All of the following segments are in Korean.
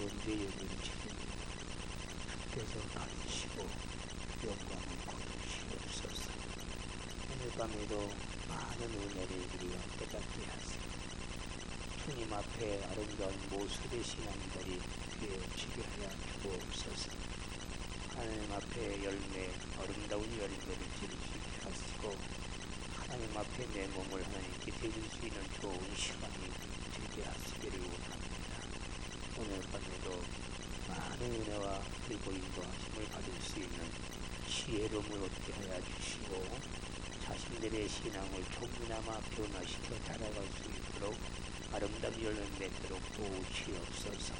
현재역을 지금 주께서 가르치시고 영광을 거두시옵소서. 오늘 밤에도 많은 은혜를 우리가 깨닫게 하세요. 주님 앞에 아름다운 모습의 신앙들이 되어지게 하여 주옵소서. 하나님 앞에 아름다운 열매를 지으시게 하시고 하나님 앞에 내 몸을 하나님께 드릴 수 있는 좋은 시간이 되게 하시기를 원합니다. 오늘 밤에도 많은 은혜와 그리고 인도하심을 받을 수 있는 지혜로움을 얻게 하여 주시고 자신들의 신앙을 조금이나마 변화시켜 자라갈 수 있도록 아름다운 열매를 맺도록 도우시옵소서.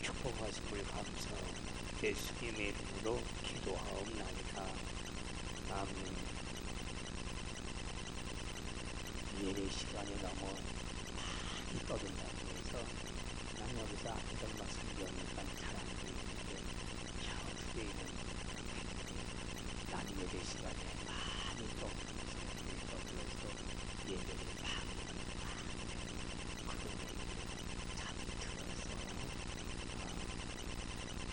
축복하심을 감사하고 예수님의 이름으로 기도하옵나이다. 아멘. 예배 시간에 너무 많이 떠든다고 해서 난 여기서 아무런 말씀 드리니까 잘 안 들리는데 어떻게 있는 난 예배 시간에 많이 떠들어서 예배를 많이 그런 얘기를 잠이 들어서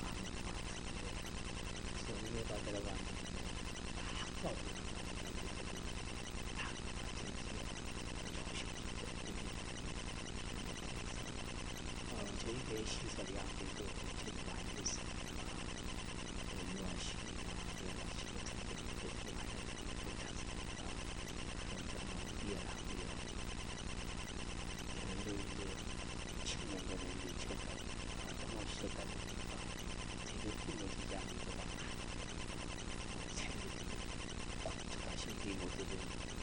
마음이 아픈데 그래서 은혜 받으러 갔는데 막 떠들고 저희 배 시설이 아무래도 제대로 안 됐으니까 유아식이나 연락식 같은 경우는 제대로 하지 못했으니까 너무 미안하고요. 저희를 이제 10년 전에 이제 제가 너무 쉬었다 보니까 되게 꾸며지지 않는 거가 많아요. 생기들이 공특하신 이모들은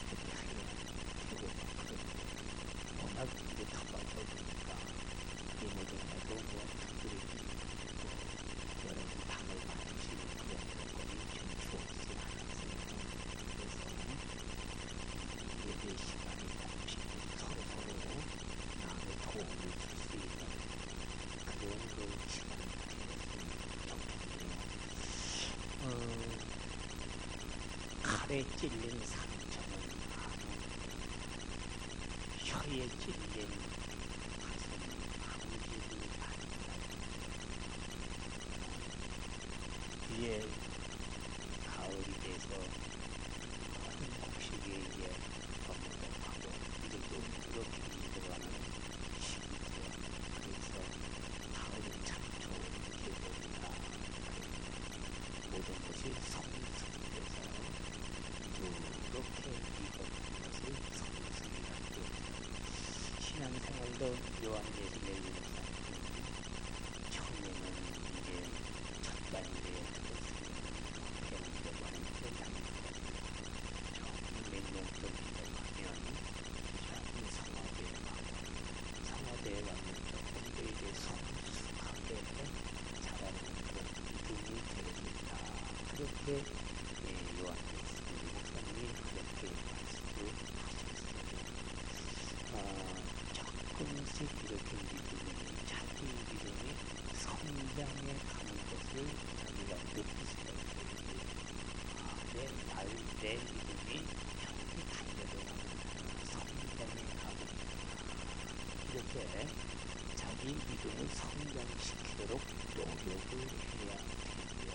그렇게 하면 되고 막 그러는데 워낙 이제 턱박혀 보니까 이모들하고 뭐 특별히 또 여러 방을 받으시는 그런 조건이 좀 주어지지 않았어요. 그래서 예배 시간에 잠시 서로 남의 도움을 줄 수 있는 그런 그 시간이 되었으면 좋겠네요. 칼에 찔린 상처는 아무, 혀에 찔린 가슴은 아무지도 않는다. 뒤에 가을이 돼서 큰 곡식이 이제 번복하고 이제 또 그렇게 들어가는 시기죠. 그래서 가을은 참 좋은 계절이다. 모든 것이 성숙돼서 이렇게 익은 것을 성숙이라고 신앙생활도 요한계시록 열리는 처음에는 이제 첫 단계에 들었으면 배우는데 많이 다니고 몇년 정도 가면 성화대에 가고 성화대에 가면 조금 더 이제 성숙하게 자라는 그런 믿음이 되어진다. 그렇게 요한계시록 목사님이 그렇게 말씀을 하셨어요. 조금씩 이렇게 자기 믿음이 성장해 가는 것을 자기가 느낄 수가 있어요. 내 믿음이 형이 달려들어가는 성장해 가는 이렇게 자기 믿음을 성장시키도록 노력을 해야 되고요.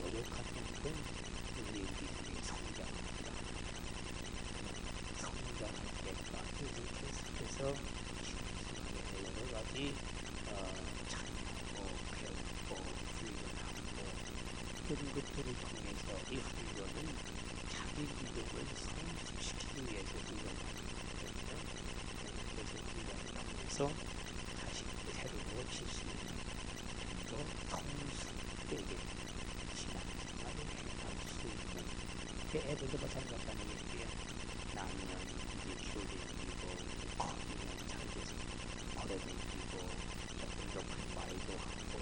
노력하는 건 우리의 믿음이 성장합니다. 성장할 때까지 계속해서 여러 가지 참여하고 배우고 훈련하고 이런 것들을 통해서 이 훈련은 자기 믿음을 성숙시키기 위해서 훈련하는 거거든요. 계속 훈련을 하면서 자신을 새로 고칠 수 있는 좀 더 성숙되게 신앙생활을 해갈 수 있는 그 애들도 마찬가지라는 얘기예요. 나는 이제 키우기고 커기는 잘 돼서 버려다니고 조금 더 큰 말도 하고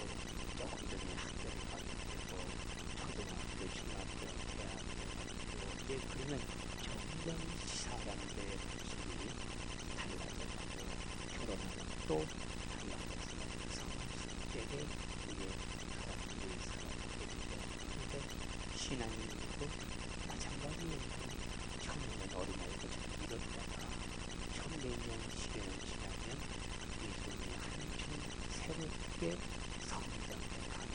조금 전에 학교를 가게 되고 초등학교, 중학교, 대학교 가고 이제 그러면 점점 사람들의 모습이 달라져가고 결혼하면 또 달라져서 성숙되게 우리의 사람들이 살아가게 되죠. 근데 신앙인도 마찬가지예요. 처음에는 어린아이도 잘 믿었다가 몇 년, 10여 년 지나면 믿음이 한층 새로 새롭게 성장해가는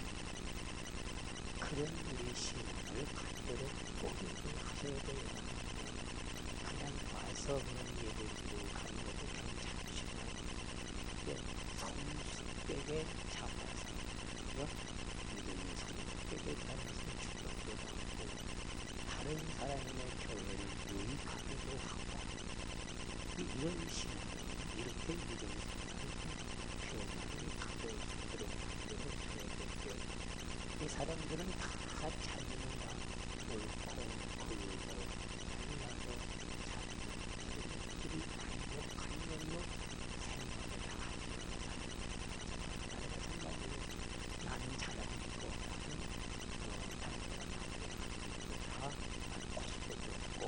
그런 우리 신앙을 갖도록 노력을 하셔야 돼요. 그냥 와서 그냥 예배드리고 가는 것도 괜찮지만 성숙되게 자라서 믿음이 성숙되게 자라서 축복도 받고 다른 사람의 교회를 유익하기도 하고 이런 신앙을 이렇게 믿음 생활을 표현하는 가져올 수 있도록 만들어줘야 되고요. 이 사람들은 다 자기가 옳고 그르고 잘나서 자기들이 만족한 걸로 생각을 다 하는 사람들. 나는 잘하고 나는 다른 사람하고 다 고집도 없고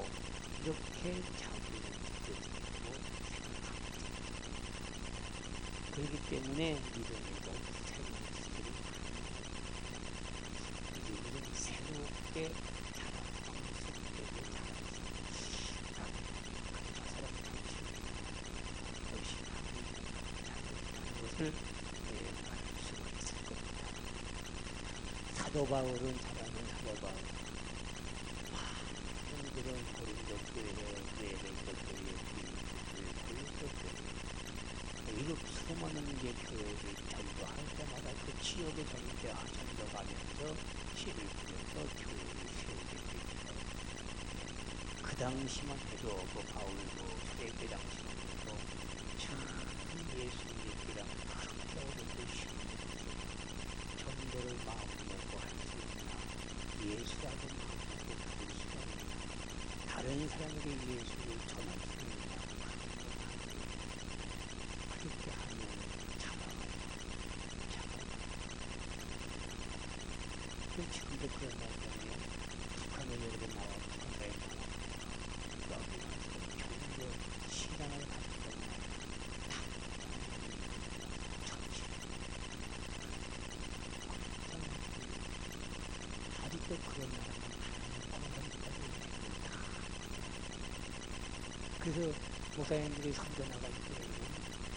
이렇게 자기를 느끼고 생각합니다. 그렇기 때문에 믿음에도 새로운 것들이 우리는 새롭게 자라고 성숙되게 자라서 저 사람 열심히 하는 것을 알 수가 있을 겁니다. 사도 바울은 잘하는 사도 바울 많은 그런 고린도 교회에 에베소 교회에 고린도 교회 이렇게 수많은 게 교회를 전도할 때마다 그 지역에 전도가면서 시를 부려서 교회를 세우게 되죠. 그 당시만 해도 그 바울도 초대교 당시만 해도 참 예수 믿기란 그렇게 어렵고 쉬운 전도를 마음 먹고 할 수 있나 예수라고 마음 먹고 부를 수가 있나 다른 사람에게 예수를 전할 수 있나 그렇게 하면 지금도 그런 말이잖아요. 북한에 여러 나와 북한에 나와 여기 와서 종교 신앙을 가지고 다 정치 아직도 그런 나라가 많아요. 그래서 목사님들이 선교 나갈 때에는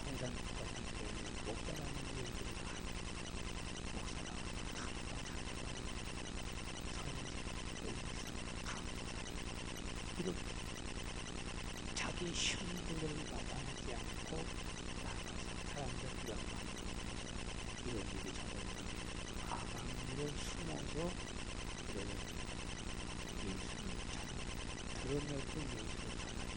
공산국가 갈 때에는 목사라는 얘기를 이렇게 자기 신분을 나타내지 않고 나가서 사람들 명망 이런 일이 저는 가방으로 숨어서 그런 예수를 드러내고 예수를 전하는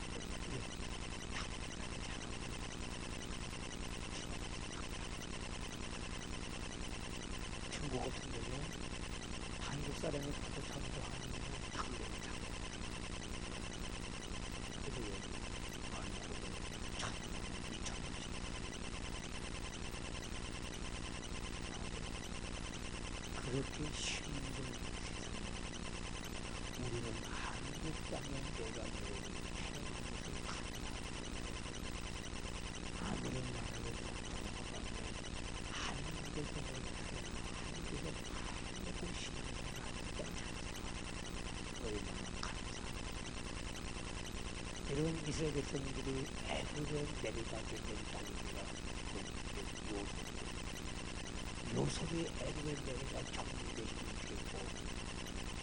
중국 같은 경우는 한국 사람이 가서 전도하는 당연히 그렇게 힘든 세상 우리는 한국 땅에 내가 태어난 것을 아무리 나라를 한국에서 한국에 신앙생활 얼마나 감사합니다. 이런 이스라엘 백성들이 애굽에 내려가게 된 동기가 요셉이 애굽에 내려가 정리되시면 되고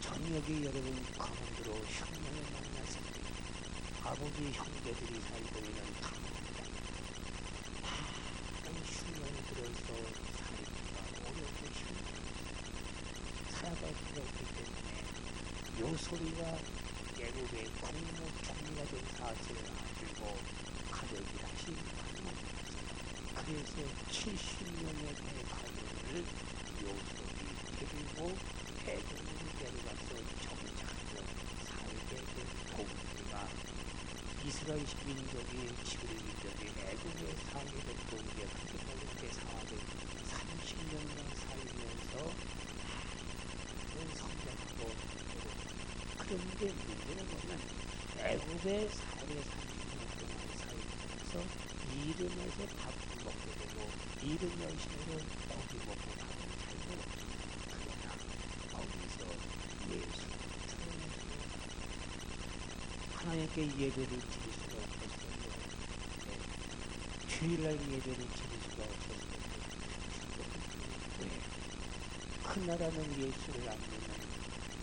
저녁에 여러분 강원도로 흉년을 만났을 때 아버지 형제들이 살고 있는 강원도 많은 흉년이 들어서 살기가 어렵고 살아갈 수가 없기 때문에 요셉이가 애굽의 국무총리가 된 사실을 알고 가족이 다시 만납니다. 그래서 70년의 대가족을 요셉이 데리고 애굽으로 데려가서 정착해서 살게 된 동기가 이스라엘 민족이 지구의 민족이 애굽에 살게 된 동기가 그렇게 어렵게 사업을 30년간 살면서 성장하고 그런데 문제는 뭐냐면 애굽에 살에 30년 동안 살면서 이름에서 밥을 먹게 되고 이름 열심히로 고기 먹고 밥을 잘 먹었죠. 그러나 거기서 예수 하나님께 예배를 드릴 수가 없었어요. 주일날 예배를 드릴 수가 없었어요. 그 나라는 예수를 안 믿는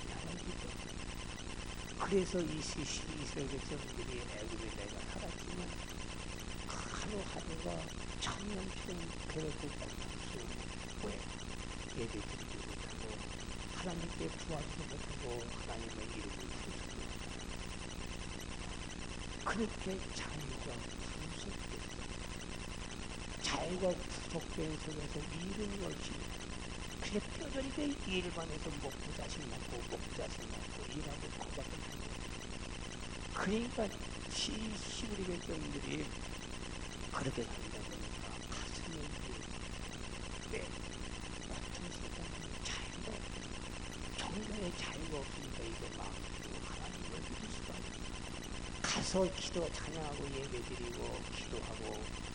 나라이기도. 그래서 이스라엘 백성들이 애굽에 내가 살았지만 그 하루하루가 천년처럼 괴롭고 고통스러운 예배드리지 못하고 하나님께 구하지 못하고 하나님의 이름을 부르지 못하고 그렇게 자유가 구속됐어요. 자유가 구속된 속에서 일은 열심히 그게 뼈저리게 일만 해서 먹고 자식 낳고 일하고 그거밖에 안 돼요. 그러니까 시부리 백성들이 그렇게 살다 보니까 가슴에 왜 고통스럽다 자유가 정말의 자유가 없으니까 이거 마음으로 하나님을 믿을 수가 없어요. 가서 기도 찬양하고 예배드리고 기도하고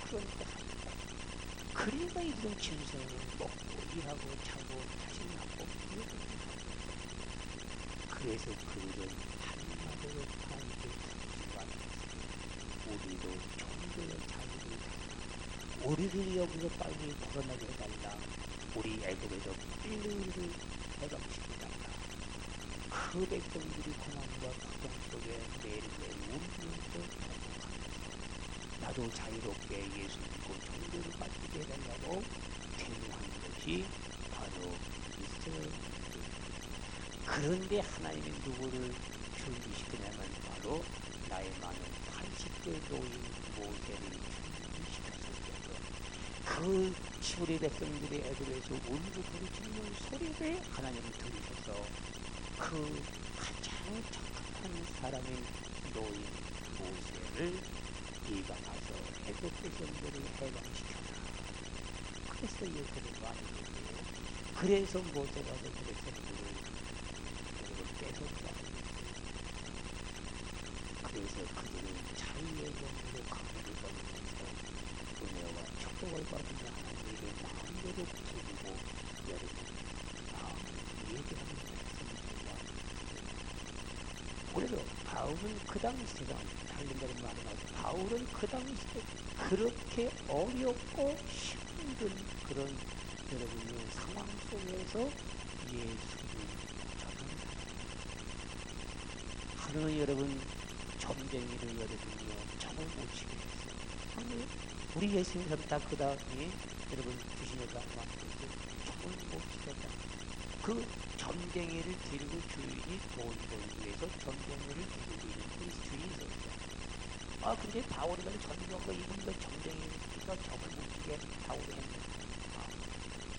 그러니까 합니다. 그러니까 이런 짐승을 먹고 일하고 자고 자식 낳고 그래서 그들은 한마디로 하나님께 부르지 않았어요. 우리도 종교의 자유를 달라. 우리를 여기서 빨리 벗어나게 해달라. 우리 애굽에서 삐르르 해방시켜달라. 그 백성들이 고난과 고통 속에 매일매일 울면서 나도 자유롭게 예수 믿고 종교를 가지게 해달라고 대모하는 것이 바로 이스라엘. 그런데 하나님이 누구를 준비시키냐면 바로 나의 많은 80대 노인 모세를 준비시켰었죠. 그 시부리 백성들이 애굽에서 울고 부르짖는 소리를 하나님이 들으셔서 그 가장 착한 사람인 노인 모세를 네가 가서 애굽 백성들을 해방시켜라. 그래서 예수를 많이 얘기해요. 그래서 모세가 그 백성들을 뺏어오지 않았어요. 그래서 그들은 자유의 몸으로 강물을 걸으면서 은혜와 축복을 받으며 하나님에게 마음대로 부르고 여러분 얘기하는 말씀입니다. 그래서 바울은 그 당시 세상 달린다는 말이 나와서 바울은 그 당시에 그렇게 어렵고 힘든 그런 여러분의 상황 속에서 예수를 전합니다. 하나는 여러분 점쟁이를 여러분이요 점을 못 치게 했어요. 우리 예수님은 다 그 다음에 여러분 주시니까 점을 못 치겠다. 그 점쟁이를 데리고 주인이 돈 벌기 위해서 점쟁이를 데리고 있는 그 주인이 있었어요. 근데 바울이 점쟁이가 이분도 점쟁이니까 점을 못 치게 바울이 했는데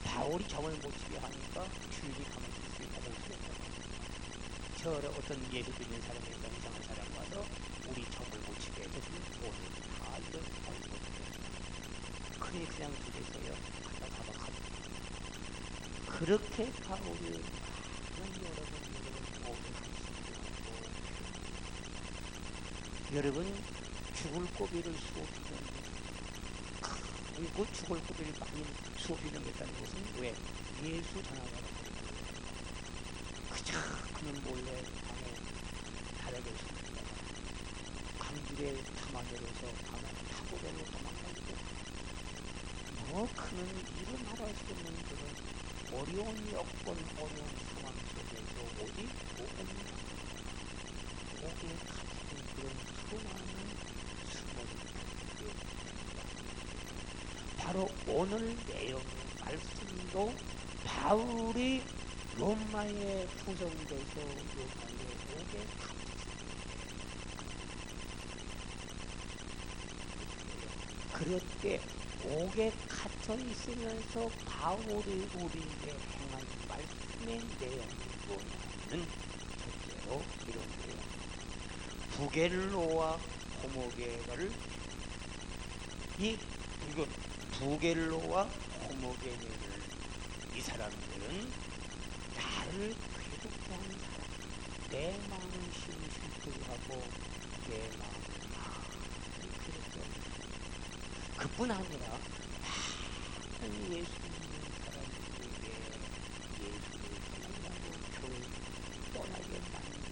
바울이 점을 못 치게 하니까 주인이 가만히 있을 수 고소했다고. 저 어떤 예수 믿는 사람이 이상한 사람 와서 우리 점을 못 치게 해서 돈을 다 이거 벌고 그니 그냥 두겠어요. 가다 그렇게 바울이 많은 여러분 죽을 고비를 수업하는 그 죽을 고비를 많이 수업하는 것이라는 것은 왜? 예수 전하자는 그저 그는 몰래 밤에 다락에 있습니다. 강길에 탐하내려서 밤에 타고배로 도망가고 그는 일을 말할 수 없는 그런 어려운 여건, 어려운 상황 속에서 오직 목에 갇힌 그런 수많은 수모를 바로 오늘 내용의 말씀도 바울이 로마에 구성돼서 로마의 옥에 갇혔습니다. 그럴 때 옥에 갇혀 있으면서 바울이 우리에게 행한 말씀의 내용이 뭐냐면 첫째로 이런 내용. 부겔로와 호모게를 이거 부겔로와 호모게를 이 사람들은 나를 괴롭게하는 사람, 내 마음을 심심하고 내 마음을 괴롭게하는 그뿐 아니라 많은 예수 믿는 사람들에게 예수를 떠나고 교회를 떠나게 만든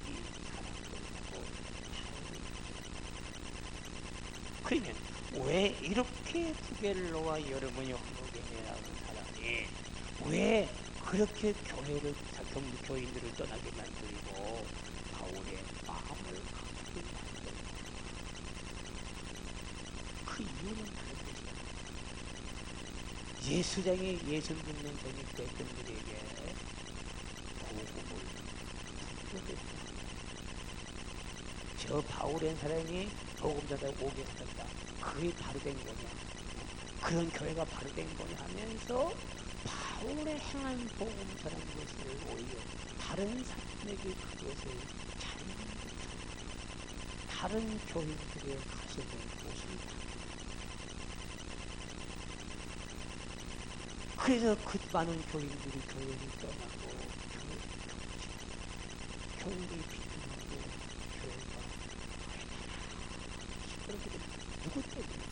이 사람들하고 그러면 왜 이렇게 부겔로와 여러분이 호모게네라는 사람이 왜 그렇게 교회를 경기 교인들을 떠나게 만들고 바울의 마음을 아프게 만들고 그 이유는 다른 것이야. 예수장이 예수를 믿는 전이 백성들에게 복음을 부르게 저 바울의 사람이 복음 전하고 오게 하셨다. 그게 바로 된 거냐? 그런 교회가 바로 된 거냐 하면서 바울의 행한 복음 전한 것을 오히려 다른 사람에게 그것을 다른 교인들의 가슴을 옷을 그래서 그 많은 교인들이 교회를 떠나고 교인들이 비판하고 교회가 그렇게 누구 때문에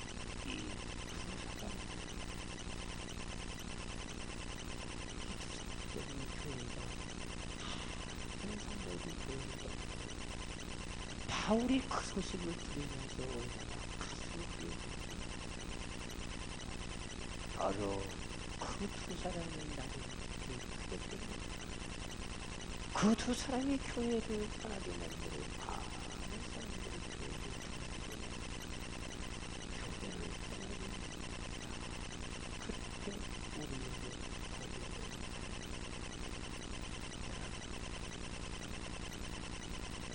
이 바울이 그 소식을 들으면서 얼마나 가슴이 뛰어들었는지 바로 그 두 사람은 나를 크게 때문에 그 두 사람이 교회를 떠나게 만들고 많은 사람들이 교회를 떠나게 그렇게 우리에게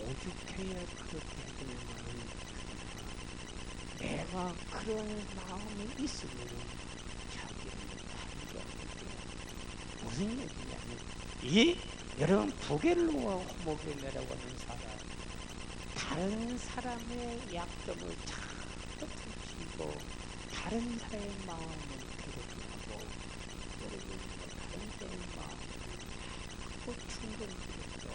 오죽해야 그렇게 해주는 마음이 내가 그런 마음이 있으면 자기는 다른 게 무슨 얘기냐면 이 여러분 부겔로와 호모겔레라고 하는 사람 다른 사람의 약점을 자꾸 펼치고 다른 사람의 마음을 괴롭히고 여러분 다른 사람의 마음을 자꾸 충돌시켜서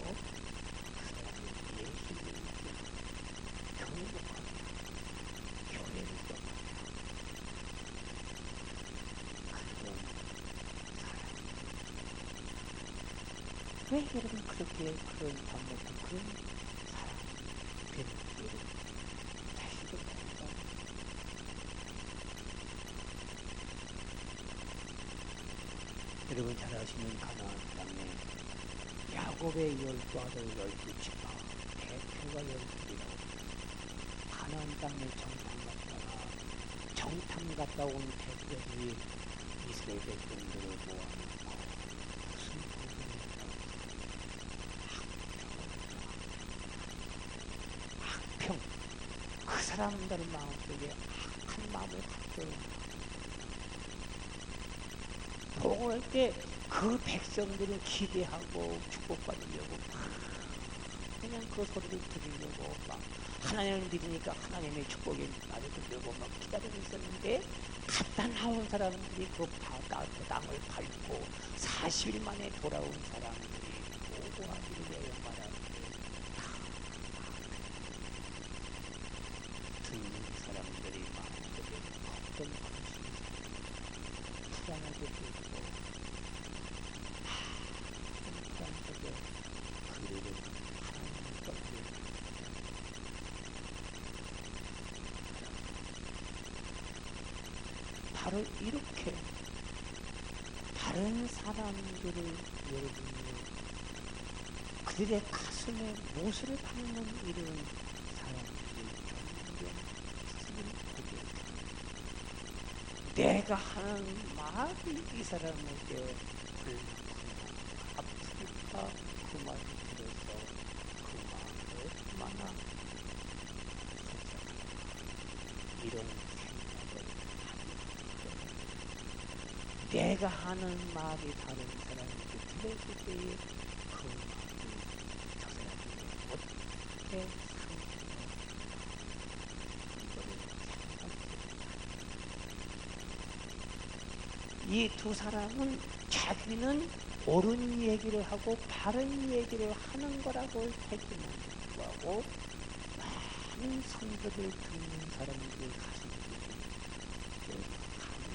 왜 여러분 그렇게 그런 밥 먹고 그런 사람 되는지 자식도 모르고 여러분 잘 아시는 가나안 땅에 야곱의 12아들 12지파 대표가 12이라고 가나안 땅에 정탐 갔다 온 대표들이 이스라엘 백성들을 모아놓고 무슨 악평 그 사람들 마음속에 악한 마음을 갖고 보고할 때 그 백성들은 기대하고 축복받으려고 그냥 그 소리를 들으려고 막 하나님을 믿으니까 하나님의 축복이 나를 막 기다리고 있었는데 갔다 나온 사람들이 그 땅을 밟고 40일 만에 돌아온 사람들이 보고하기를 왜 말하는데 듣는 사람들이 마음속에 어떤 관심이 불안하게 되고 불안하게 그들을 하나님을 떠나게 바로 이렇게 다른 사람들을 여러분이 그들의 가슴에 못을 박는 이런 사람들이 종종 스스로 보게 내가 하는 말이 이 사람에게 얼마나 아프니까 그 말을 들어서 그 마음을 얼마나 속상한가 이런 내가 하는 말이 다른 사람에게 들었을 때에 그 말이 저 사람에게 어떻게 상처가 이거를 생각해 이 두 사람은 자기는 옳은 얘기를 하고 바른 얘기를 하는 거라고 했지만 불구하고 많은 성도들 듣는 사람들이 가슴이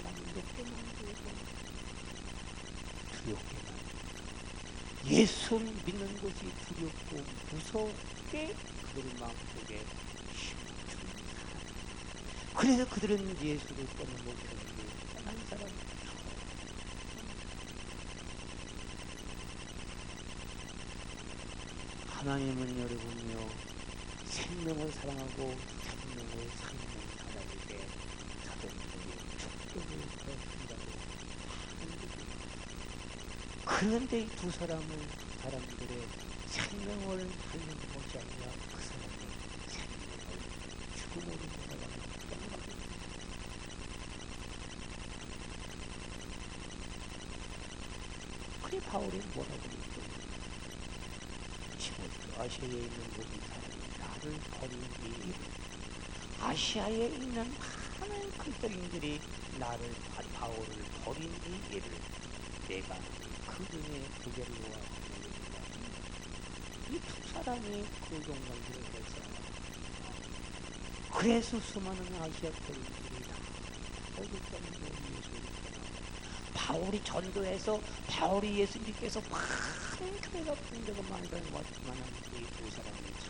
감당롭게 만들고 두렵게 만들고 예수 믿는 것이 두렵고 무섭게 그들의 마음속에 힘주는 사람 그래서 그들은 예수를 떠나고 교회를 떠난 사람이죠. 하나님은 여러분요 생명을 사랑하고 생명을 사랑할 때 사람들이 축복을 베푼다고 하는데, 그런데 이 두 사람들의 생명을 살리는 것이 아니라 그 사람의 생명을 죽음으로 돌아가는 똥하고. 그래 바울이 뭐라고 했죠? 아시아에 있는 모든 사람이 나를 버린 이유, 아시아에 있는 많은 그리스도인들이 나를 바울을 버린 이 일을 내가 그 중에 구별로와 이 두 사람이 그 용광지를 해서, 그래서 수많은 아시아 교인들이 다 얼굴 예수를 바울이 전도해서 바울이 예수 믿게서 많은 교회가 분대가 많다는 것만한 이 두 사람이 참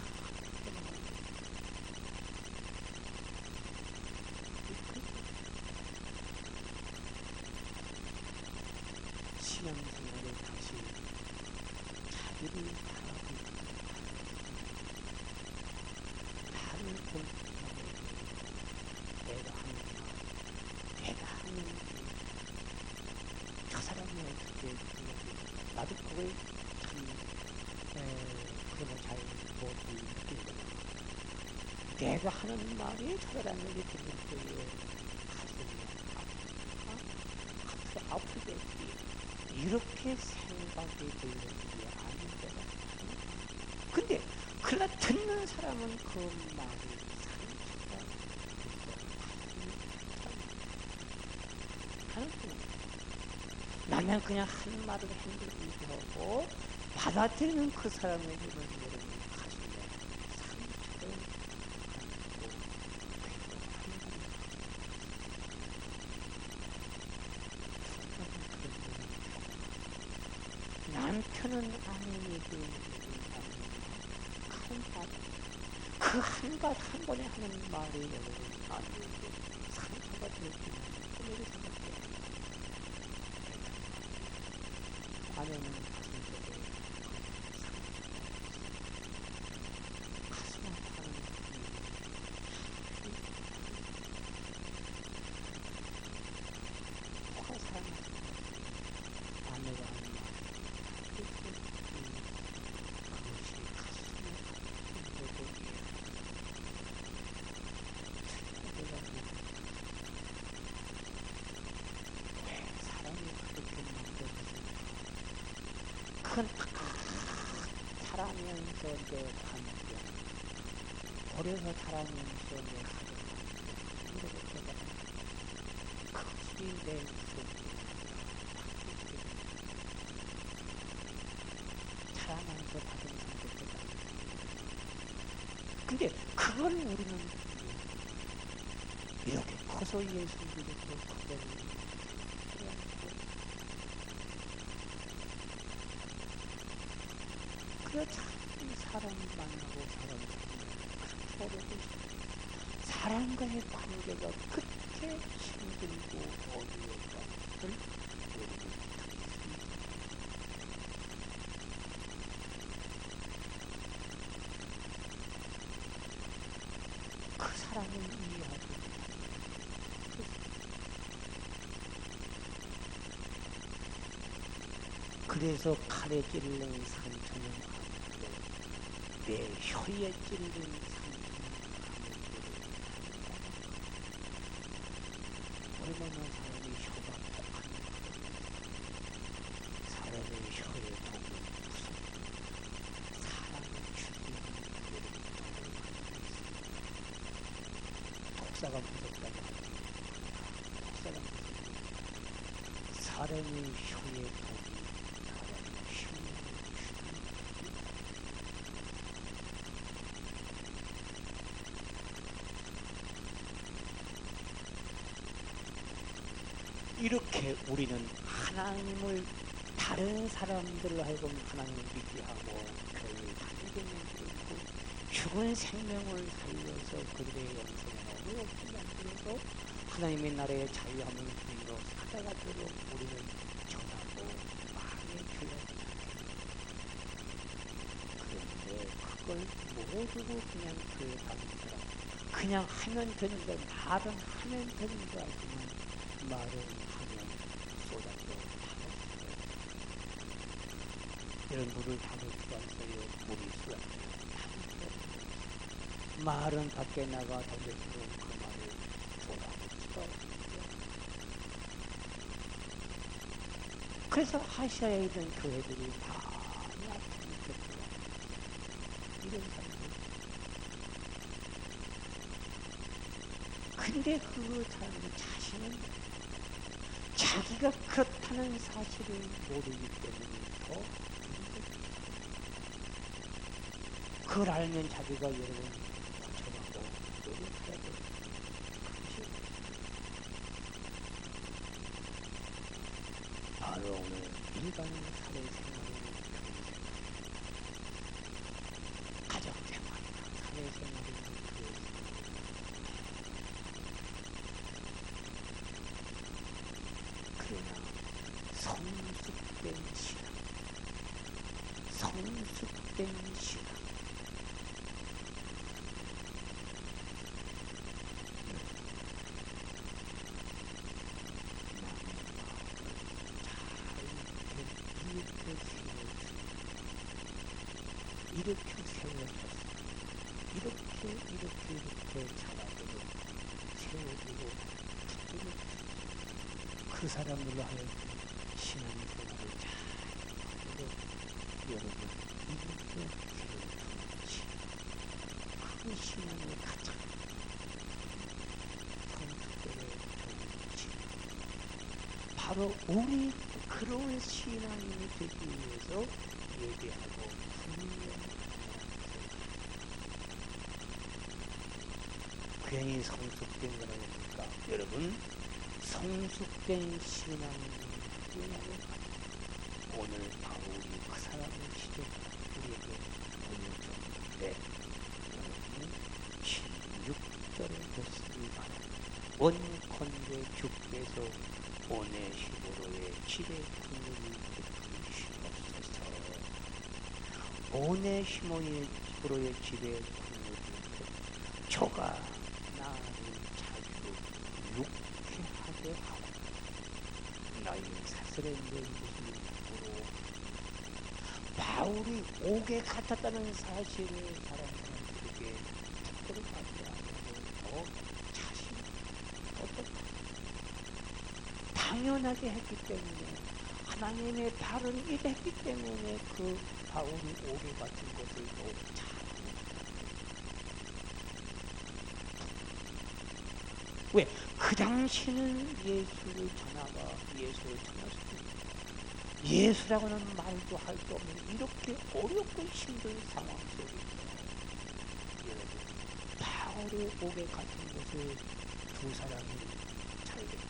신앙생활을 다시 자기를 바라보고 나를 공부하고 내가 하는 말, 내가 하는 저 사람이 어떻게 나도 그걸 참 그런 거 잘 못 느끼거든요. 내가 하는 말이 저 사람에게 들을 때에 가슴이 아프게 이렇게 생각이 드는 게 아닌 것 같아요. 근데 그러나 듣는 사람은 그 말이 상처가 하는 거예요. 나는 그냥 한 말을 흔들리게 하고 받아들이는 그 사람에게는 여러분 가슴에 상처를 안고 남편은 아내에게 그 한 번에 하는 말이 여러분 아내에게 상처가 되었지만 꿈에게 생각해요. 아내는 가슴 속에 가슴 아파하는 누가 사랑하지? 아내가 하는 말. 그것이 가슴에 아픈 거고, 왜 사람이 그렇게 만들어졌을까? 그건 자라면서 내 관계, 어려서 자라면서 내 가족 관계, 이렇게 그것이 내 속에 자라면서 받은 상태다. 근데 그걸 우리는 이렇게 커서 예수 믿고 그대로 그래 참 사람 만나고 사람 서로 사람과의 관계가 그렇게 힘들고 어려운 것을 그 사람을 이해하고 그래서 칼에 찔린 상처는 아니고 내 혀에 찔린 상처는 얼마나 사람의 혀가 독한가. 사람의 혀에 독은 무슨 사람을 죽이는 독사가 무섭다고 하지. 독사가 무섭다. 사람의 혀에 독이 이렇게 우리는 하나님을 다른 사람들로 하여금 하나님을 믿게 하고 교회를 다니게 만들고 죽은 생명을 살려서 그들의 영생을 어렵게 만들어서 하나님의 나라의 자유함을 위로 살아가도록 우리는 전하고 마음의 교회를 그런데 걸 모르고 그냥 교회 다니는 사람, 그냥 하면 되는 걸, 말은 하면 되는 줄 알지만 말은 하면 쏟아져 담을 수가 없어요. 이런 물을 담을 수가 없어요. 물이 쏟아져 담을 수가 없어요. 말은 밖에 나가 던져주고 그 말을 쏟아낼 수가 없어요. 그래서 아시아에 있는 교회들이 많이 아픈 교회가 이런 사람들. 근데 그 사람은 자신은 자기가 그렇다는 사실을 모르기 때문에 더 문제죠. 그걸 알면 자기가 여러분 고쳐가고 노력해야 돼요. 바로 오늘 일반 사회생활의 가정생활이나 사회생활이나 그러나 성숙된 신앙, 성숙된 신앙, 이렇게 세워졌어. 이렇게 자라도록 세워주고 붙들어줬어. 그 사람들로 하여금 신앙생활을 잘 하도록 여러분 이렇게 세워주는 신앙, 그 신앙을 가장 성숙되게 좋은 신앙, 바로 우리 그런 신앙인이 되기 위해서 예배하고 훈련하는 괜히 성숙된 거라고 하니까 여러분 성숙된 신앙인이 누구냐고 오늘 바울이 그 사람의 시대가 우리에게 보여줬는데 여러분 16절에 보시기 바랍니다. 원컨대 주께서 오네시모로의 집에 긍휼히 베푸시옵소서. 오네시모로의 집에 긍휼히 베푸시옵소서. 저가 나를 자주 유쾌하게 하고 나의 사슬에 있는 모습으로 바울이 옥에 갇혔다는 사실을 다른 사람들에게 부끄럽게 하고 더 자신 어떻게 당연하게 했기 때문에 하나님의 바른 일을 했기 때문에 그 바울이 옥에 갇힌 것을 더 잘하고 왜? 그 당시는 예수를 전하가 예수를 전할 수 있는 예수라고는 말도 할 수 없는 이렇게 어렵고 힘든 상황 속에서 여러분 바울의 옥에 갇힌 것을 두 사람이 잘 됐다.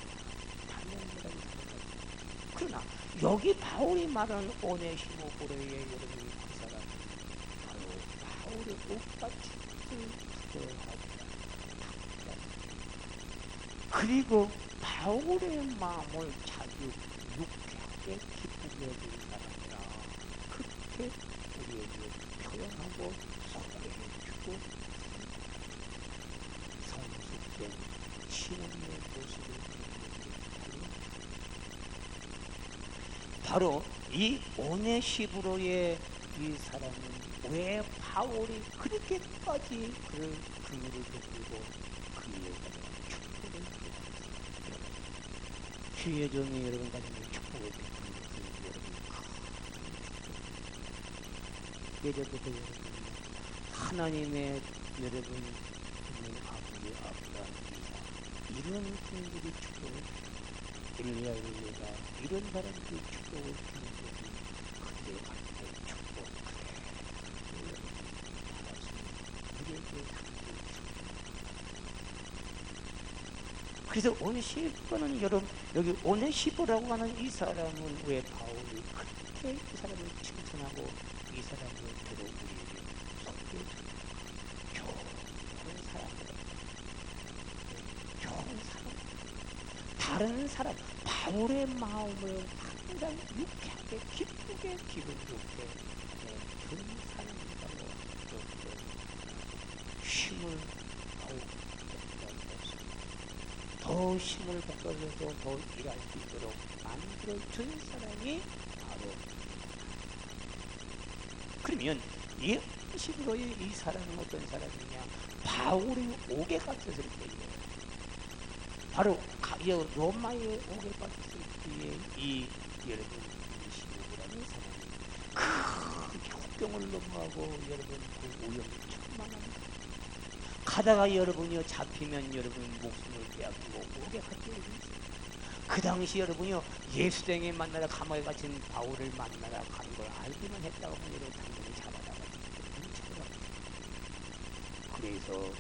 당연하다고 생각합니다. 그러나 여기 바울이 말하는 오네시모로의 여러분 그 사람이 바로 바울의 옥 갇힌 것을 두려워하고 그리고 바울의 마음을 자주 유쾌하게 기쁘게 해준 사람이라 그렇게 우리에게 표현하고 소개해주고 성숙된 신앙의 모습을 보여주는 바로 이 오네시모로의 이 사람은 왜 바울이 그렇게까지 그를 긍휼을 베풀고 그에게 주의 종이 여러분 가정에 축복을 베푸는 것은 여러분 예전부터 여러분 하나님의 여러분 아버지 아브라함이나 이런 분들이 축복을 엘리야 이런 사람들이 축복을 주는 것이 그들의 가정의 축복 그래 우리에게 그래서 오네시모는 여러분 여기 오네시모라고 하는 이 사람은 왜 바울이 그렇게 이 사람을 칭찬하고 이 사람을 들어 우리에게 소개해주는 좋은 사람들 좋은 사람 다른 사람 바울의 마음을 항상 유쾌하게 기쁘게 기분 좋게 주는 사람이라고 힘을 더 힘을 북돋워서 더 일할 수 있도록 만들어준 사람이 바로. 그러면 이런 식으로의 이 사람은 어떤 사람이냐? 바울이 옥에 갇혔을 때에 바로 로마에 옥에 갇혔을 때에 이 여러분 시므라는 사람이 그렇게 국경을 넘어가고 여러분 그 오염이 천만합니다. 가다가 여러분이요 잡히면 여러분 목숨을 빼앗기고 옥에 갇혀 있어요. 그 당시 여러분이요 예수쟁이 만나러 감옥에 갇힌 바울을 만나러 가는 걸 알기만 했다고 하면 여러분 당연히 잡아다가 그래서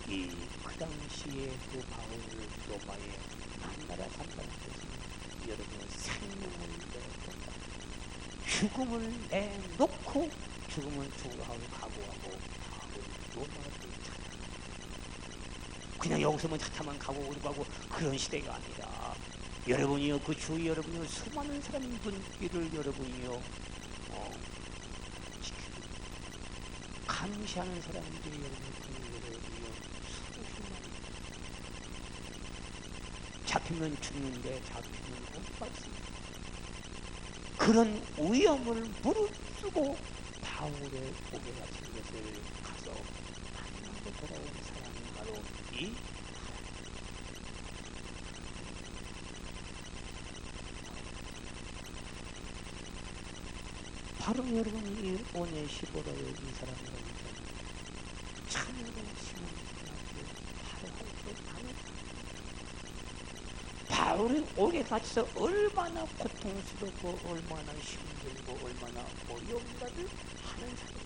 그 당시에 그 바울을 로마에 만나러 간다는 것은 여러분 생명을 내놓고 죽음을 내놓고 죽음을 죽으라고 각오하고 바울을 로마로 찾아. 그냥 여기서만 차타만 가고 가고 그런 시대가 아니라 여러분이요 그 주위 여러분이요 수많은 사람 눈길을 여러분이요 지키고 감시하는 사람들이 여러분이요 잡히면 죽는데 잡히면 못 받습니다. 그런 위험을 무릅쓰고 바울의 옥에 갇힌 것을 가서 만나고 돌아온 사람이 바로 이 바로 여러분이 이 오네시보로의 이 사람이라는 참여를 심어주고 바로 할때 바울이 옥에 갇혀서 얼마나 고통스럽고 얼마나 힘들고 얼마나 어려운가를 하는 사람이에요.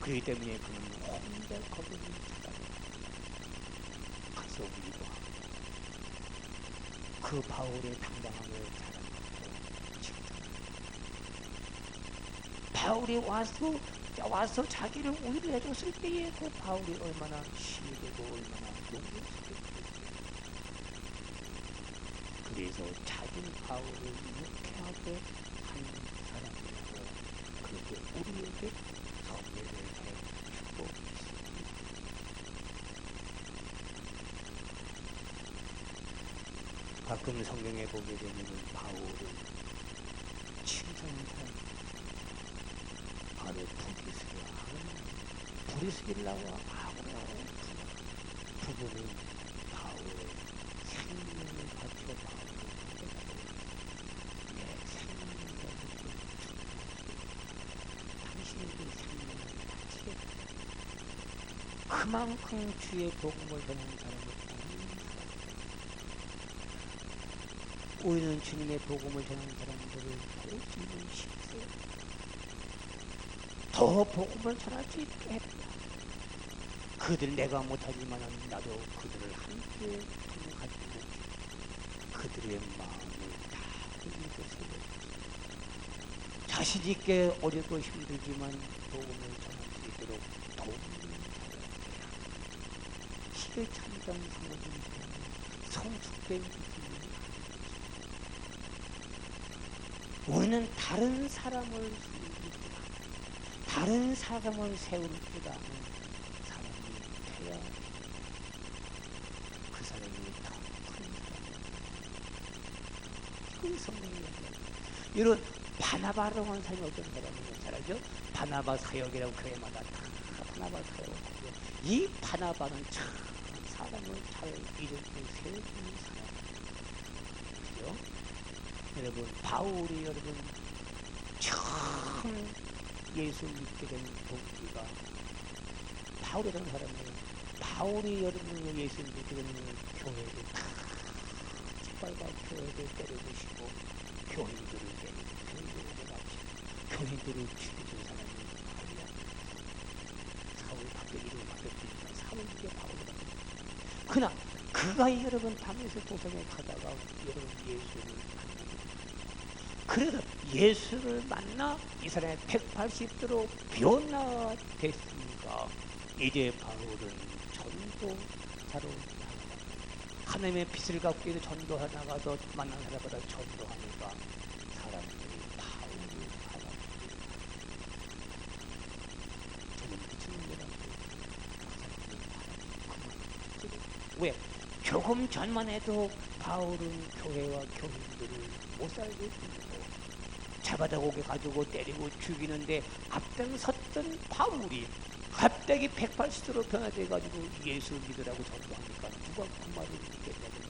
그렇기 때문에 그는 혼자 거기를 가서 위로하고 그 바울의 당당함을 자랑하고 칭찬합니다. 바울이 와서 자기를 위로해줬을 때에 그 바울이 얼마나 힘이 되고 얼마나 용기였을까. 그래서 자기 바울을 유쾌하게 한 사람이고 그렇게 우리에게 섭외를 해주고 있습니다. 가끔 성경에 보게 되면 바울을 칭찬하는 사람 바로 브리스길라와 아굴라의 부부는 바울의 생명을 바쳐 바울을 내 생명을 바쳐 당신에게 생명을 바치겠다. 그만큼 주의 복음을 전하는 사람을 우리는 주님의 복음을 전하는 사람들을 볼 수 있는 시세 더 복음을 전할 수 있게 했다. 그들 내가 못하지만 나도 그들을 함께 동역하고 그들의 마음을 다 믿어서 자신 있게 어렵고 힘들지만 복음을 전할 수 있도록 도움을 시대 참전 상호준 성숙된 우리는 다른 사람을 세울 줄 아는 사람이 되어야 그 사람이 더 큰 사람이에요. 그 성경이 이런 바나바라고 하는 사람이 어떤 사람인지 잘 알죠? 바나바 사역이라고 교회마다 다 바나바 사역하고 이 바나바는 참 사람을 잘 이렇게 세워주는 사람이에요. 여러분 바울이 여러분 처음 예수 믿게 된 동기가 바울이라는 사람이에요. 바울이 여러분 예수 믿게 되는 교회를 다 짓밟아 교회를 때려주시고 교인들을 때리고 교인들을 맞추고 교인들을 죽여준 사람이 바울이야. 사울 밖에 이름을 바뀌었으니까 사울이 바울이다. 그러나 그가 여러분 담에서 도성에 가다가 여러분 예수를 그래서 예수를 만나 이 사람의 180도로 변화됐으니까 이제 바울은 전도자로 하나님의 빛을 갖고 있는 전도하 나가서 만난 사람보다 전도하니까 사람들이 바울을 알아보고 저는 미치는 거라고 조금 전만 해도 바울은 교회와 교인들을 못 살게 했고 잡아다 고개 가지고 때리고 죽이는데 앞장섰던 바울이 갑자기 180도로 변화돼 가지고 예수 믿으라고 전도하니까 누가 그 말을 믿겠냐고.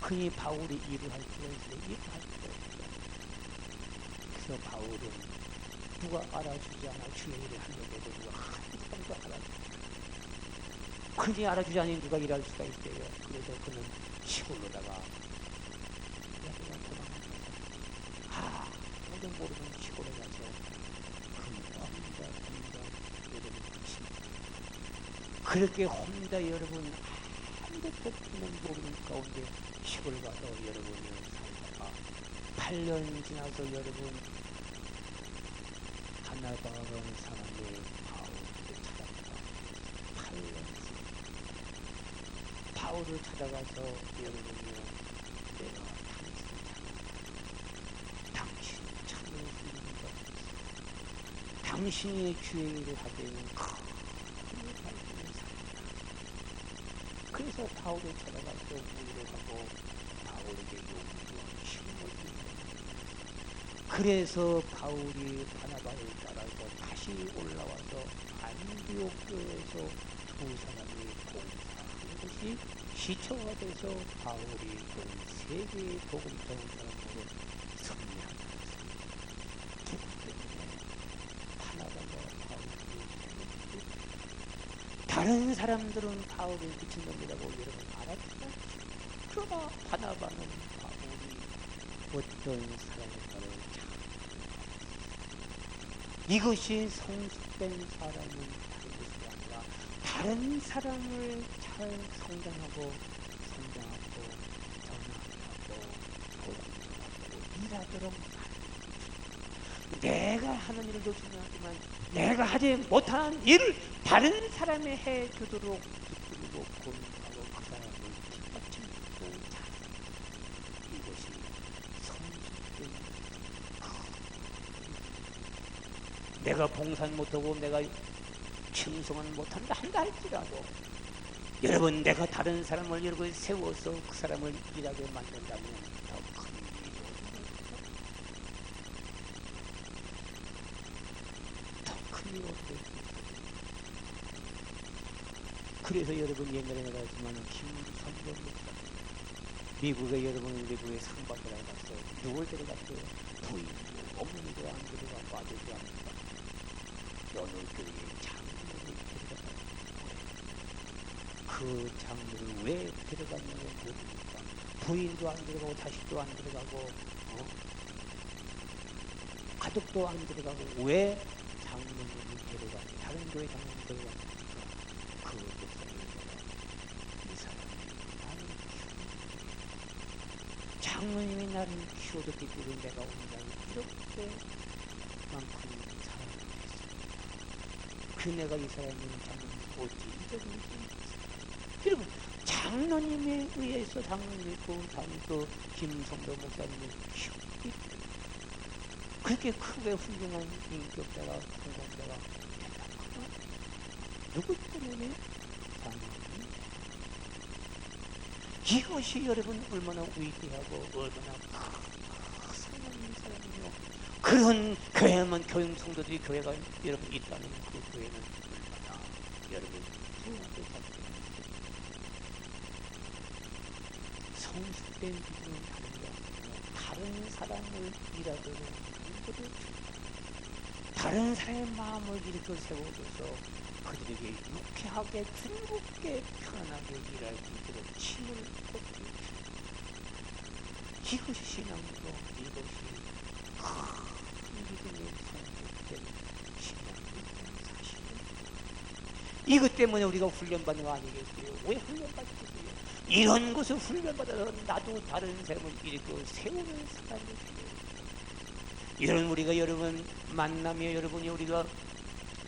그니 바울이 일을 할 필요 있어요. 일을 할 필요 없어요. 그래서 바울은 누가 알아주지 않아 주의 일을 하는데도 누가 한 사람도 알아주지 않아. 그니 알아주지 않으니 누가 일할 수가 있대요. 그래서 그는 시골로다가 아무도 모르는 시골에 가서 그렇게 혼자 여러분 아무것도 모르는 가운데 시골 가서 여러분이 살다가 8년 지나서 여러분 하나바라는 사람이 바울을 찾아가 8년 바울을 찾아가서 여러분이 내가 당신 참을 수 있는 것 같았어. 당신이 주의 일을 하기에는 그래서 바울을 찾아가서 위로하고 바울에게 용기와 힘을 주고 그래서 바울이 바나바를 따라서 다시 올라와서 안디옥 교회에서 두 사람이 봉사하는 것이 시초가 돼서 바울이 전 세계의 복음 전사람으로 승리한다. 누구 때문에 바나바가 바울이 다른 사람들은 바울을 미친 놈이라고 여러분 알았지만 그러나 바나바는 바울이 어떤 사람인가를 잘 이것이 성숙된 사람은 다른 것이 아니라 다른 사람을 잘 성장하고 전하고 일하도록 내가 하는 일도 중요하지만 내가 하지 못하는 일을 다른 사람이 해주도록 기쁘고 고민하고 그 사람을 뒷받침하고 잘하는 이것이 성숙된 내가 봉산 못하고 내가 충성은 못한다 한다 할지라도 여러분 내가 다른 사람을 여러분 세워서 그 사람을 일하게 만든다면 그래서 여러분 옛날에 내가 했지만 김선경 목사 미국에 여러분 미국에 상 받으러 갔어요. 누굴 데려갔어요? 부인도 어머니도 안 데려가고 아들도 안 데려가고 어느 교회에 장로를 데려갔어요. 그 장로를 왜 데려갔냐고 모르니까 부인도 안 데려가고 자식도 안 데려가고 가족도 안 데려가고 왜 장로를 데려갔어요? 다른 교회 장로를 데려갔어요. 장로님이 나를 키워줬기 때문에 내가 오늘 이렇게만큼 사랑을 했습니다. 그 내가 이 사람님 장로님 어찌 잊어버리지? 여러분 장로님에 의해서 장로님이 그 김성도 목사님을 키웠기 때문에 그렇게 크게 훌륭한 인격자가 성공자가 됐다거나 누구 때문에? 장로님 이것이 여러분 얼마나 위대하고 얼마나 사랑하는 사람이요. 그런 교회만 교인 성도들이 교회가 여러분 있다면 그 교회는 얼마나 여러분 중요하게 작동합니다. 성숙된 기준은 다른 사람을 일하도록 하는 것도 다른 사람의 마음을 일으켜 세워줘서 그들에게 유쾌하게 즐겁게 편안하게 일할 수 있도록 힘을 쏟고 이것이 신앙이고 이것이 큰 믿음의 성숙된 신앙의 사실입니다. 이것 때문에 우리가 훈련받는 거 아니겠어요? 왜 훈련받겠어요? 이런 것을 훈련받아서 나도 다른 사람을 일으켜 세우는 사람이 되어요. 이런 우리가 여러분 만나며 여러분이 우리가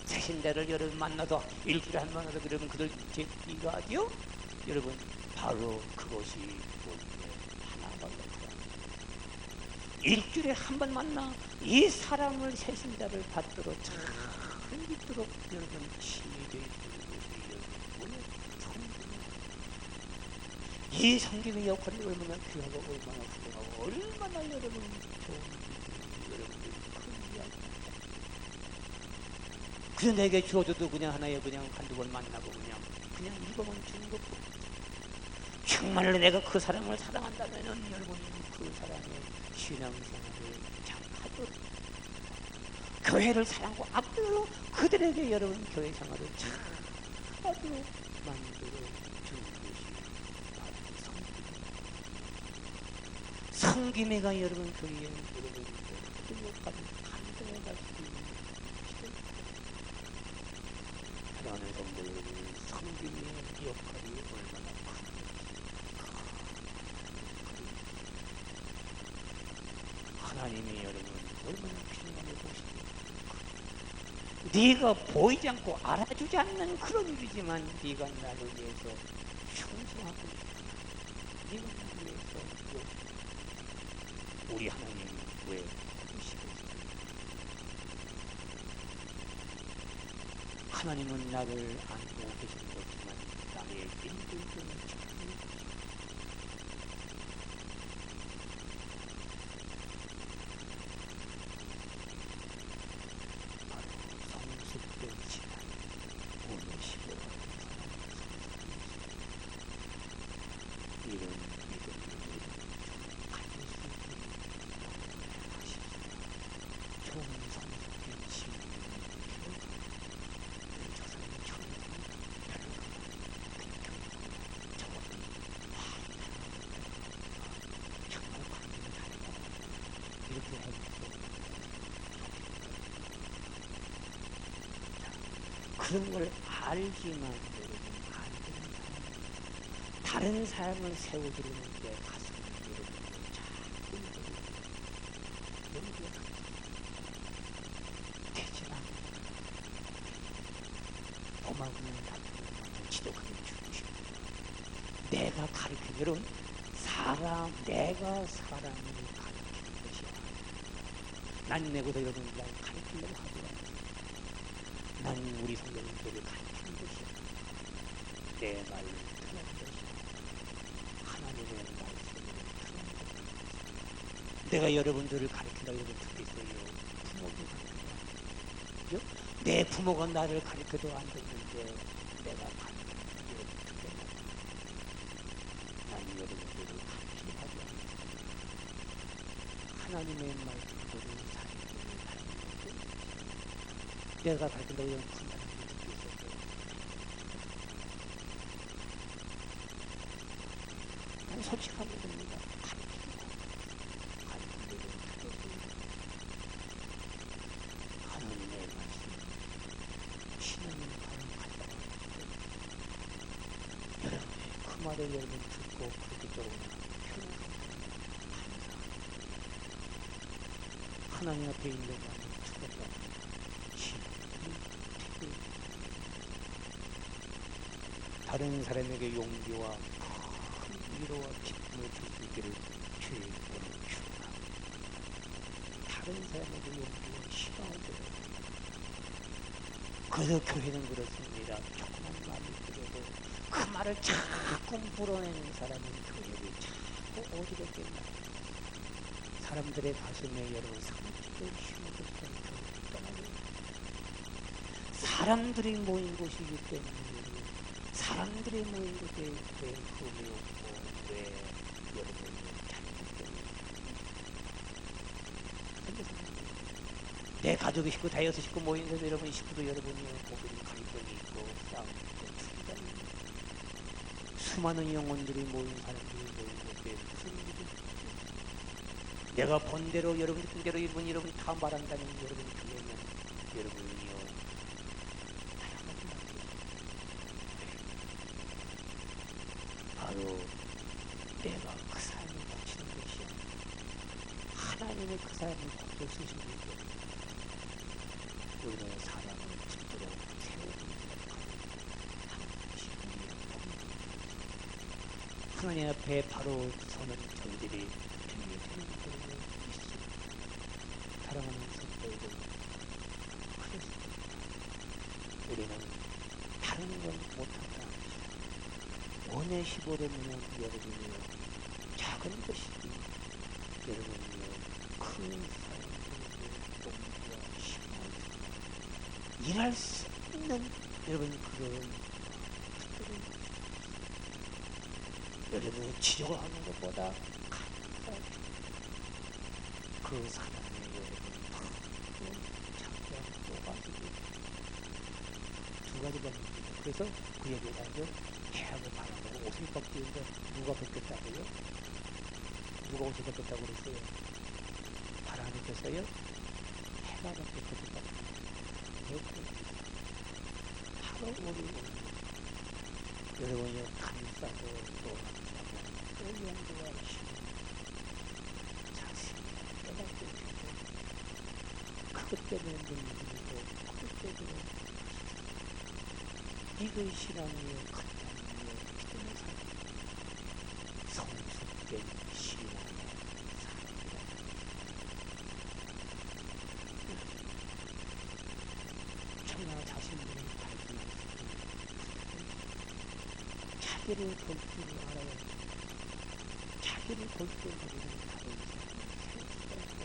자신들을 여러분 만나서 일주일에 한 번 만나서 그러면 그들 제끼가 하죠? 여러분 바로 그것이 우리의 하나가 되더라. 일주일에 한 번 만나 이 사람을 새신자를 받도록 잘 살깃도록 여러분 치유되어 있는 곳이 여러분 성김. 이 성김의 역할이 얼마나 귀하고 얼마나 훌륭하고 얼마나 여러분 좋은 일이 여러분들이 큰 이야기. 그냥 내게 주어져도 그냥 하나에 그냥 한두 번 만나고 그냥 읽어만 주는 것도 정말로 내가 그 사람을 사랑한다면은 여러분이 그 사람의 신앙생활을 잘 하도록 교회를 사랑하고 앞으로 그들에게 여러분 교회 생활을 잘 하도록 만들어 주는 것이 바로 성김입니다. 성김이가 여러분 교회에 여러분 그 역할을 감당해 갈 수 있는 사랑하는 성도 여러분, 성김의 역할이 얼마나 하나님이 여러분 얼마나 필요하게 보십니까? 네가 보이지 않고 알아주지 않는 그런 일이지만 네가 나를 위해서 충성하고 싶다. 네가 나를 위해서 우리 하나님 왜 보시겠어요? 하나님은 나를 안고 계신 거지만 나의 인들들은 그런 걸 알지만 여러분 안 되는 다른 사람을 세워주려는데 가슴 여러분들 자꾸 여러분들 되지 않아. 고마우면 나도 지독하게 주시고 내가 가르치는 여러분 내가 사람을 가르치는 것이 아니야. 난 내고도 여러분들 가르치려고 하지 않아. 난 우리 성도님들을 가르치는 것이야. 내 말을 전하는 것이야. 하나님의 말씀을 전하는 것이야. 내가 여러분들을 가르친다고 여러분 듣겠어요? 부모도 가르쳐요? 내 부모가 나를 가르쳐도 안 듣는데 내가 가르치는 여러분 듣겠냐? 난 여러분들을 가르치려고 하지 않습니다. 하나님의 말씀을 내가 가르친다고 이런 큰 사람이 듣고 있었어요. 난 솔직하게 됩니다. 가르치고 하나님의 말씀 신앙을 바로 가져가고 여러분의 그 말을 여러분 듣고 그렇게 조금 표현하는 감사합니다. 하나님 앞에 있는 말을 축복합니다. 다른 사람에게 용기와 큰 위로와 기쁨을 줄 수 있기를 주의 이름으로 축원합니다. 다른 사람에게 용기와 희망을 드려요. 그래서 교회는 그렇습니다. 조그만 말이 들어도 그 말을 자꾸 불어내는 사람은 교회를 자꾸 어지럽게 만들어요. 사람들의 가슴에 여러분 상처를 심어줬던 교회를 떠나게 사람들이 모인 곳이기 때문에 사람들이 모인 곳에 왜 흠이 없고 왜 여러분이 잘못되는 내 가족이 식구 다이어트 식구 모인 데서 여러분 식구도 여러분이 거기는 갈등이 있고 싸움이 있고 투기가 있고 수많은 영혼들이 모인 사람들이 모인 곳에 무슨 일이 내가 본 대로 여러분이 본 대로 여러분이 다 말한다면 여러분 교회는 여러분이요 바로 내가 그 사람을 고치는 것이야. 하나님의 그 사람을 고쳐 쓰시는 거예요. 우리는 사람을 짓도록 세워주는 하나님 앞에 바로 서는 저희들이 주님의 되는 것이 있습니다. 사랑하는 성도들 그렇습니다. 우리는 다른 건 못한다. 원의 시보려면 여러분이요, 작은 것이지 여러분이요, 큰 사람들에게 동기와 힘을 일할 수 있는 여러분 그런 여러분이 치료하는 것보다 그 사람의 여러분 장대한 또 가지고 두 가지가 뭡니다. 그래서 그 얘기가 해하고 바라보고 옷을 벗기는데 누가 벗겼다고요? 누가 옷을 벗겼다고 그랬어요? 바람이 벗겼어요? 해가 벗겼다고. 바로 우리 여러분이 감싸고 또 감싸고 또 용기와 힘 자신이 깨닫게 되고 그것 때문에 눈물이고 그것 때문에 이것이라니요 큰다니요 믿음의 사람 성숙된 신앙의 사람이라. 청나 자신들이 발견할 수 있는 자기를 볼 줄을 알아야 돼. 자기를 볼 줄 모르는 다른 사람을 생각하고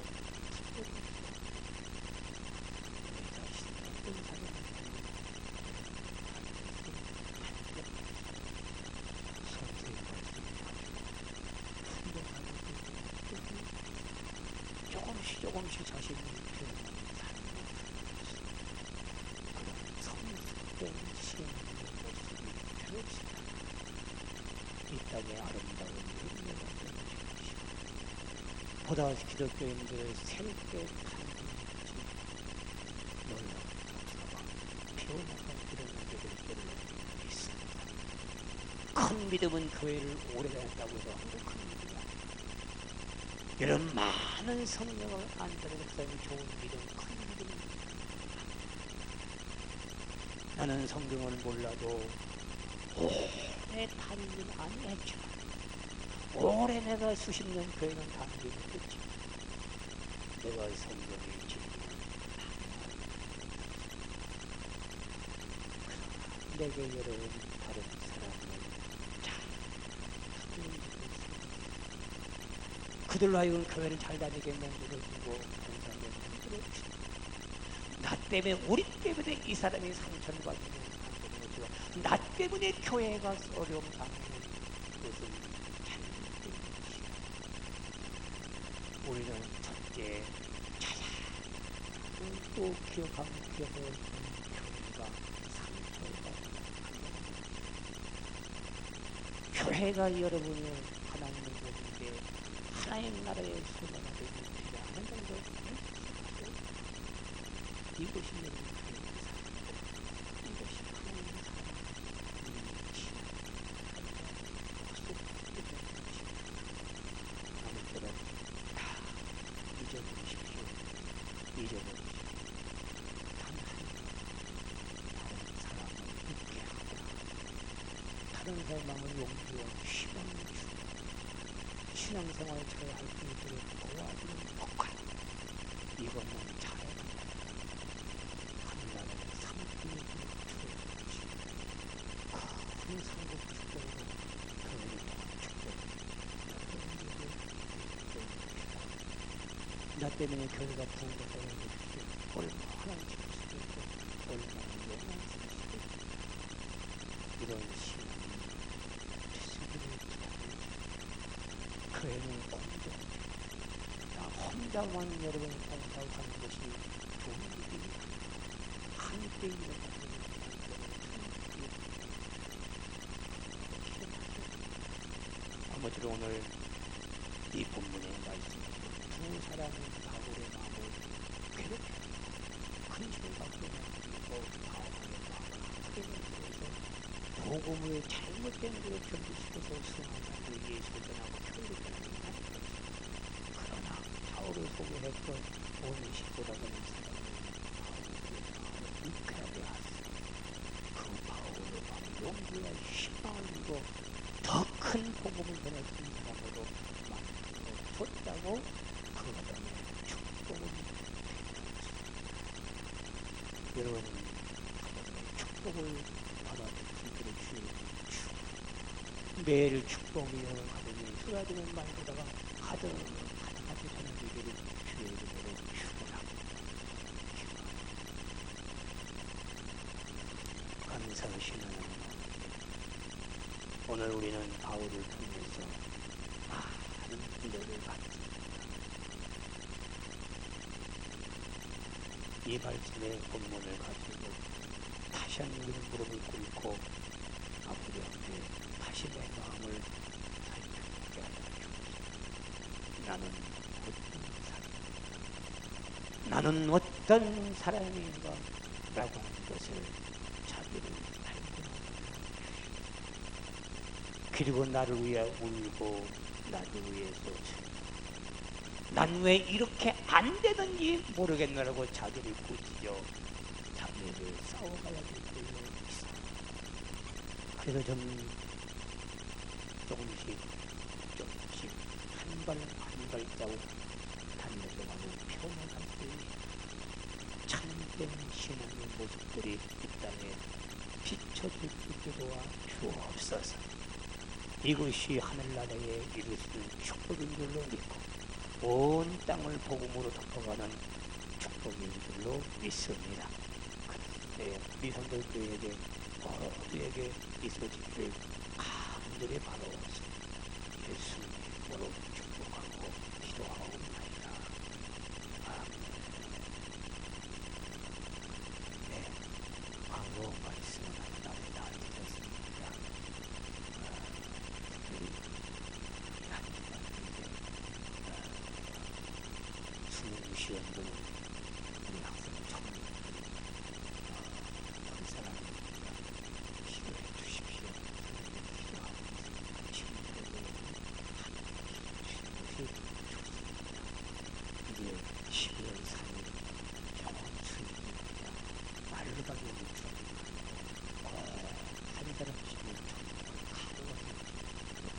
내 자신의 어떤 사람을 선생의 말씀을 가지고 훈련하고 조금씩 자신을 드러내는 삶을 그런 성숙된 신앙의 모습이 펼쳐진다. 이 땅의 아름다운 은혜가 되는 것이고 보다 기독교인들의 새롭게 탄생하신 놀라운 역사가 피어나서 일어나게 될 줄로 믿습니다. 큰 믿음은 교회를 오래 다녔다고 해서 큰 믿음이 아니에요. 이런 많은 성령을 안드는 목사님이 좋은 믿음, 큰 믿음입니다. 나는 성경을 몰라도 오래 다니진 아니했지만 오래 내가 수십 년 교회는 다니지 못했지. 내가 성경의 진리를 내게 여러분 다른 사람을 잘 그들로 하여금 교회를 잘 다니게 만들어주고 다른 사람을 만들어주고 나 때문에 우리 때문에 이 사람이 상처를 받는 나 때문에 교회가 어려움 당하는 것은 잘못된 것이다. 우리는 첫째 찾아 또 기억하면 교회가 상처를 받는 교회가 여러분이 하나님의 몸인데 하나님 나라의 소자가 되기 필요한 정도 이것이 여러분 다른 사람을 용기와 희망을 주고 신앙생활에 처해야 할 분들을 도와주는 복한 이것만 잘해간다. 하늘나라의 상품이 주어지고 큰 상급 축복으로 교회를 통한 축복 나 때문에 교회가 부흥되고 얼마나 기쁠 수도 있고 얼마나 영광스러울 수도 있고 이런 신앙이 교회는 공동 나 혼자만 여러분이 봉사하고 하는 것이 좋은 일입니다. 함께 일어나는 아무쪼록 오늘 이 본문의 말씀으로 두 사람은 바울의 마음을 괴롭혀 근심을 받게 만들고 바울의 마음을 아프게 만들어서 복음의 잘못된 것을 견디시켜서 수행하자고 예수를 떠나고 교회를 떠나는 거예요. 그러나 바울을 소개했던 오늘 식구라고 하는 사람은 바울의 마음을 유쾌하게 하시고 그 바울의 마음 용기와 희망을 주고 더 큰 복음을 전할 수 있는 사람으로 만들어 줬다고 그 아담의 축복을 베풀었습니다. 여러분 축복을 받아들일 주의 매일 축복이여 가더니 쏟아지는 말보다가 가득하게 전해지기를 주의 이름으로 축원하고 감사하시는 하나님, 오늘 우리는 바울을 통해서 많은 기도를 받습니다. 이 말씀의 본문을 가지고 다시 한번 우리는 무릎을 꿇고 아버지 앞에 다시 내 마음을 살펴보게 하여 주옵소서. 나는 어떤 사람인가 라고 하는 것을 자기를 발견하고 그리고 나를 위해 울고 나를 위해서 난 왜 이렇게 안 되는지 모르겠느라고 자기를 꾸짖어 자기를 싸워가야 되고 있어. 그래서 좀 조금씩 한 발자국 달려서 가는 편안한 참된 신앙의 모습들이 이 땅에 비춰질 수 있게 도와 주옵소서. 이것이 하늘나라에 이룰 수 있는 축복인 줄로 믿고 온 땅을 복음으로 덮어가는 축복인 줄로 믿습니다. 그런데 우리 성도들에게 모두에게 있어지기를 간절히 바라옵소서. 예수님으로 축복하고 기도하옵나이다. 아멘. 네, 바로 말씀을 하나님 다 드렸습니다. 특별히 수능 시험들은 우리 학생 처음 본 사람이니까 기도해 주십시오. 기도하고 친구들을 주신 것이 좋습니다. 이제 12월 3일 영원 수입입니다. 말로 가기 어렵죠. 한 사람씩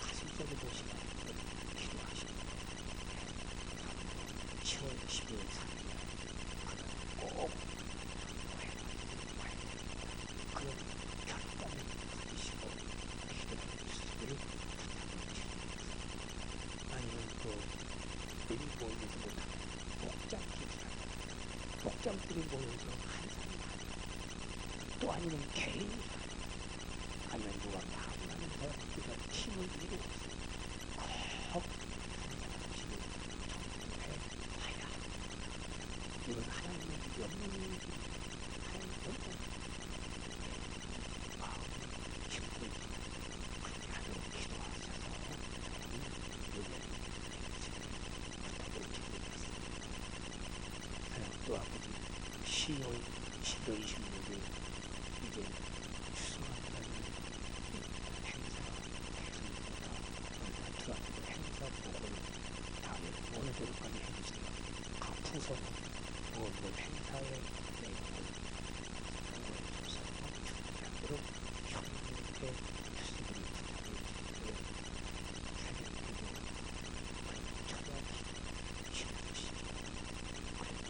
가슴속에 보시면 기도하십니다. 10월 12월 3일 꼭 그런 결단을 가지시고 기도해 주시기를 부탁드립니다. 아니면 또 모이지 못하면 목장끼리 모여서 한 사람 또 아니면 개인이 아니면 누가 많은 사람들과 팀을 이루어서 꼭 집을 정리해봐야 이건 하나님의 영혼이 하나님의 마음을 기쁘게 그렇게 하도록 기도하셔서 은혜를 부탁을 드리겠습니다. 사랑도 아버지 10월 26일 이제 추수한다는 행사 계속입니다. 트라프 행사 보고를 다음에 어느 정도까지 해주세요. 가풍선 뭐 행사의 내용을 보고해줘서 준비하도록 형님께 주시기를 부탁을 드리고요. 새벽기도 철학이 힘드시죠. 그래도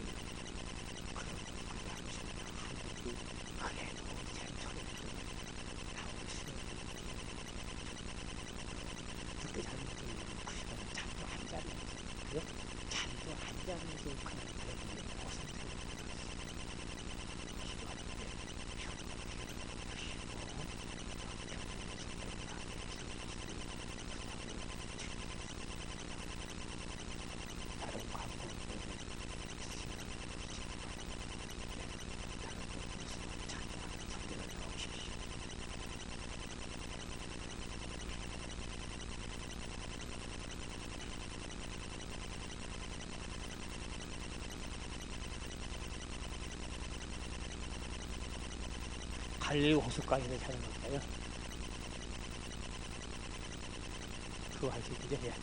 그런 것까지 하시면 하나님이 그래도 새철학도 나오시는 그때 잘못되면 그 시간에 잠도 안 자면서 잠도 안 자면서 그냥 때문에 벗어나는 기도할 때 형님께 주시고 경전에서 나에게 주시기를 부탁을 드리겠습니다. 다른 광고는 다른 것은 찬양하는 성경을 나오십시오. 갈릴리 호숫가에서 촬영할까요? 그거 할 수 있죠? 예.